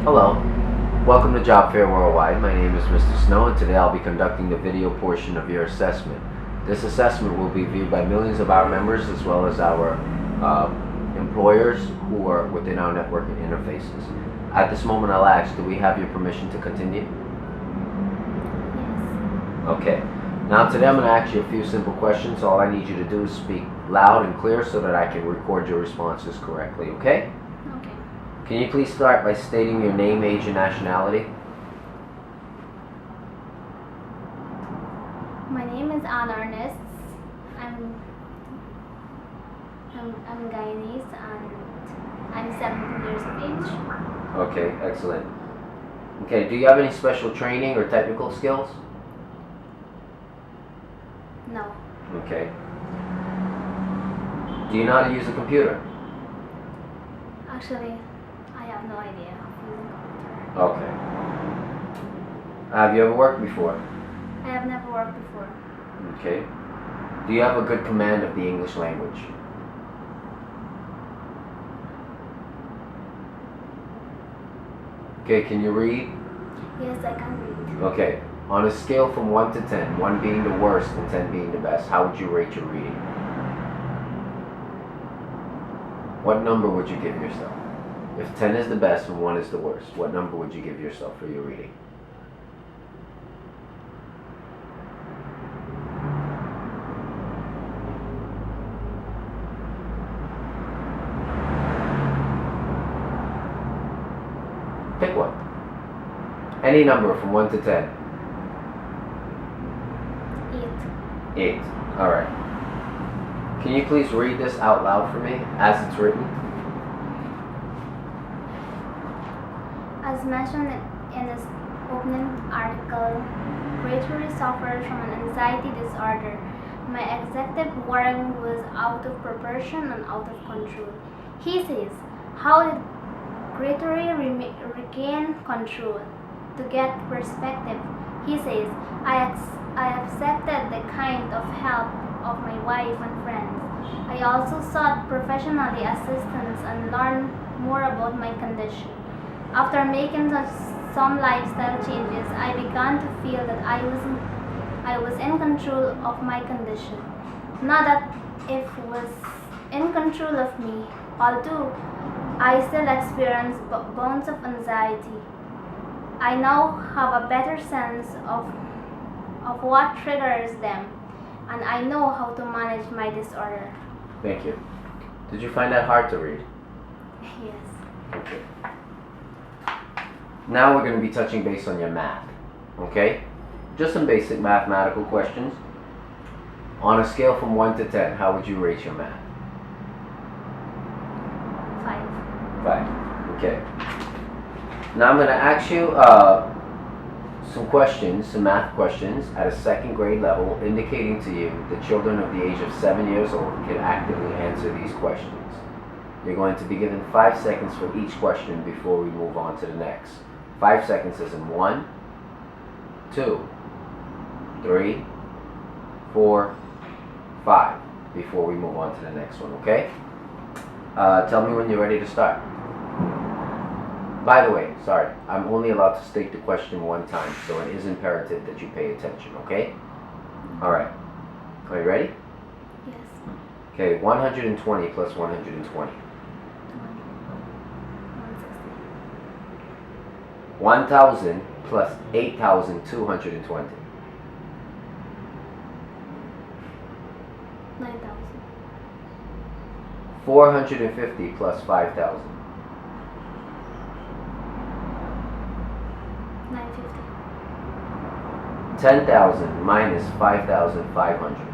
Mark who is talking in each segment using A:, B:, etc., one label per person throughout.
A: Hello, welcome to Jobfair Worldwide. My name is Mr. Snow, and today I'll be conducting the video portion of your assessment. This assessment will be viewed by millions of our members as well as our employers who are within our network interfaces. At this moment, I'll ask, do we have your permission to continue?
B: Yes.
A: Okay. Now today I'm going to ask you a few simple questions. All I need you to do is speak loud and clear so that I can record your responses correctly, okay?
B: Okay.
A: Can you please start by stating your name, age, and nationality?
B: My name is Ernest. I'm Guyanese and I'm 17 years of age.
A: Okay, excellent. Okay, do you have any special training or technical skills?
B: No.
A: Okay. Do you know how to use a computer?
B: Actually, I have no idea of using computer.
A: Okay. Have you ever worked before?
B: I have never worked before.
A: Okay. Do you have a good command of the English language? Okay, can you read?
B: Yes, I can read.
A: Okay. On a scale from 1 to 10, 1 being the worst and 10 being the best, how would you rate your reading? What number would you give yourself? If 10 is the best and 1 is the worst, what number would you give yourself for your reading? Pick one. Any number from 1 to 10.
B: 8.
A: 8. Alright. Can you please read this out loud for me as it's written?
B: As mentioned in this opening article, Gregory suffers from an anxiety disorder. My excessive worrying was out of proportion and out of control. He says, how did Gregory regain control? To get perspective, he says, I accepted the kind of help of my wife and friends. I also sought professional assistance and learned more about my condition. After making some lifestyle changes, I began to feel that I was in control of my condition. Not that it was in control of me, although I still experience bouts of anxiety. I now have a better sense of what triggers them, and I know how to manage my disorder.
A: Thank you. Did you find that hard to read?
B: Yes.
A: Okay. Now we're going to be touching base on your math. Okay? Just some basic mathematical questions. On a scale from 1 to 10, how would you rate your math?
B: 5.
A: 5. Okay. Now I'm going to ask you some questions, some math questions at a second grade level, indicating to you that children of the age of 7 years old can actively answer these questions. You're going to be given 5 seconds for each question before we move on to the next. 5 seconds is in 1, 2, 3, 4, 5 before we move on to the next one, okay? Tell me when you're ready to start. By the way, sorry, I'm only allowed to state the question one time, so it is imperative that you pay attention, okay? Alright. Are you ready?
B: Yes.
A: Okay, 120 plus 120.
B: 160.
A: 1,000 plus 8,220.
B: 9,000.
A: 450 plus 5,000.
B: 950.
A: 10,000 minus 5,500.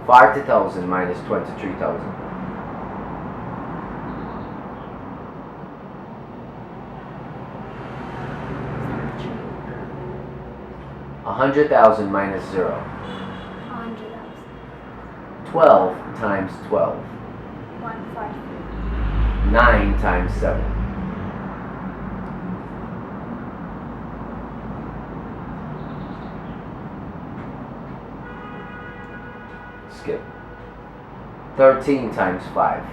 A: 40,000 minus 23,000. 100,000 minus 0.
B: 100,000.
A: 12 times 12.
B: 140.
A: 9 times 7. Skip. 13 times 5.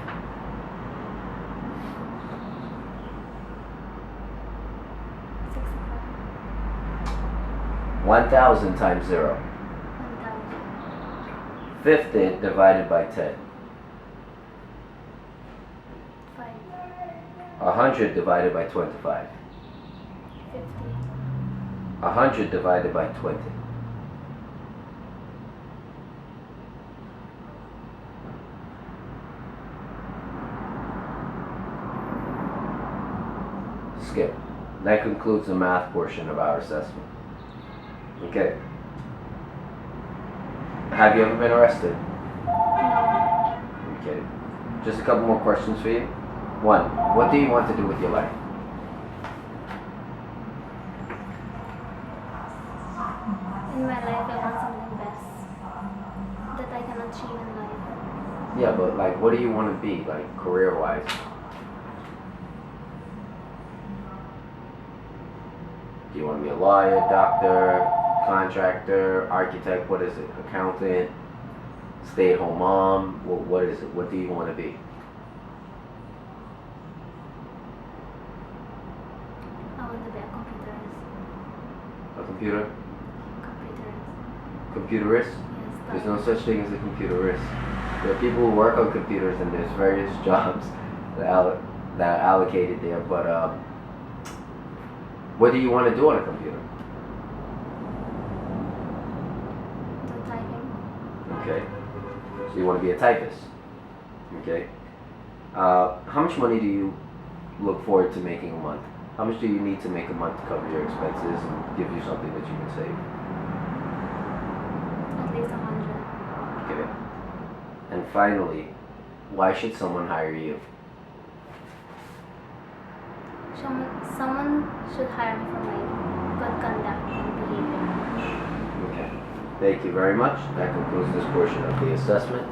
B: 65.
A: 1,000 times 0.
B: 1,000.
A: 50 divided by 10.
B: 5.
A: 100 divided by 25.
B: 50.
A: 100 divided by 20. Skip. That concludes the math portion of our assessment. Okay. Have you ever been arrested?
B: No.
A: Okay. Just a couple more questions for you. 1. What do you want to do with your life?
B: In my life, I want something best that I can achieve in life.
A: Yeah, but like, what do you want to be, like, career-wise? Do you want to be a lawyer, doctor, contractor, architect? What is it? Accountant? Stay-at-home mom? What is it? What do you want to be?
B: I want to be a computerist.
A: A computer?
B: Computerist.
A: Computerist?
B: Yes.
A: There's no such thing as a computerist. There are people who work on computers, and there's various jobs that are allocated there. But what do you want to do on a computer?
B: Do typing.
A: Okay. So you want to be a typist. Okay. How much money do you look forward to making a month? How much do you need to make a month to cover your expenses and give you something that you can save?
B: At least 100.
A: Okay. And finally, why should someone hire you?
B: Someone should hire me for my good conduct and behavior.
A: Okay. Thank you very much. That concludes this portion of the assessment.